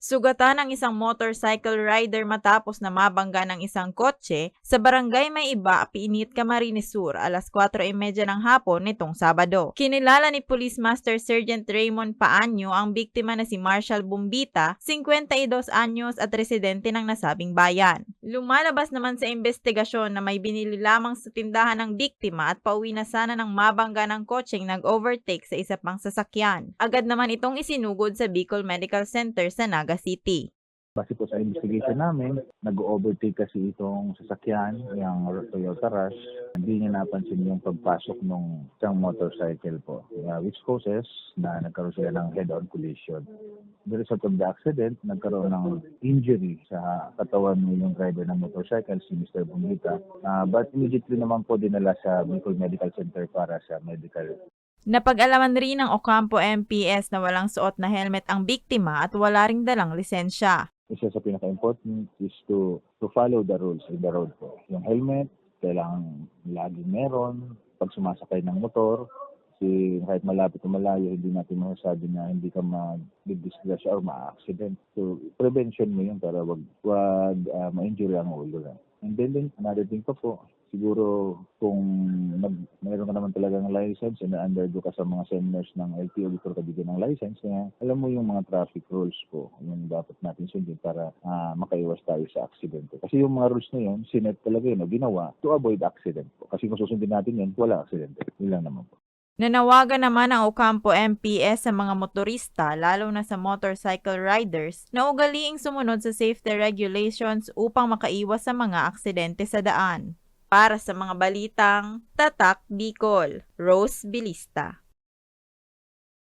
Sugatan ang isang motorcycle rider matapos na mabangga ng isang kotse sa barangay May Iba, Piinit, Camarines Sur, alas 4:30 ng hapon nitong Sabado. Kinilala ni Police Master Sergeant Raymond Paanyo ang biktima na si Marshall Bumbita, 52 anyos at residente ng nasabing bayan. Lumalabas naman sa investigasyon na may binili lamang sa tindahan ng biktima at pauwi na sana ng mabangga ng kotseng nag-overtake sa isa pang sasakyan. Agad naman itong isinugod sa Bicol Medical Center sa Naga City. Base po sa investigation namin, nag-overtake kasi itong sasakyan, yung Toyota Rush. Hindi niya napansin yung pagpasok ng isang motorcycle po, which causes na nagkaroon sila ng head-on collision. The result of the accident, nagkaroon ng injury sa katawan ng driver ng motorcycle, si Mr. Bungita. But immediately naman po dinala sa Bicol Medical Center para sa medical. Napag-alaman rin ng Ocampo MPS na walang suot na helmet ang biktima at wala ring dalang lisensya. Isa sa pinaka-important is to follow the rules in the road po. Yung helmet, kailangan laging meron. Pag sumasakay ng motor, kahit malapit o malayo, hindi natin masasabi na hindi ka mag-disgrasya or ma-accident. So, prevention mo yun para wag ma-injury ang ulo. And then, another thing pa po, siguro kung mayroon ka naman talagang license and undergo ka sa mga seminars ng LTO before ka bigyan ng license, alam mo yung mga traffic rules po, yung dapat natin sundin para makaiwas tayo sa aksidente. Kasi yung mga rules na yun, sinet talaga yun, ginawa to avoid accident po. Kasi kung susundin natin yun, wala aksidente. Yun lang naman po. Nanawagan naman ang Ocampo MPS sa mga motorista, lalo na sa motorcycle riders, na ugaliing sumunod sa safety regulations upang makaiwas sa mga aksidente sa daan. Para sa mga balitang Tatak Bicol, Rose Bilista.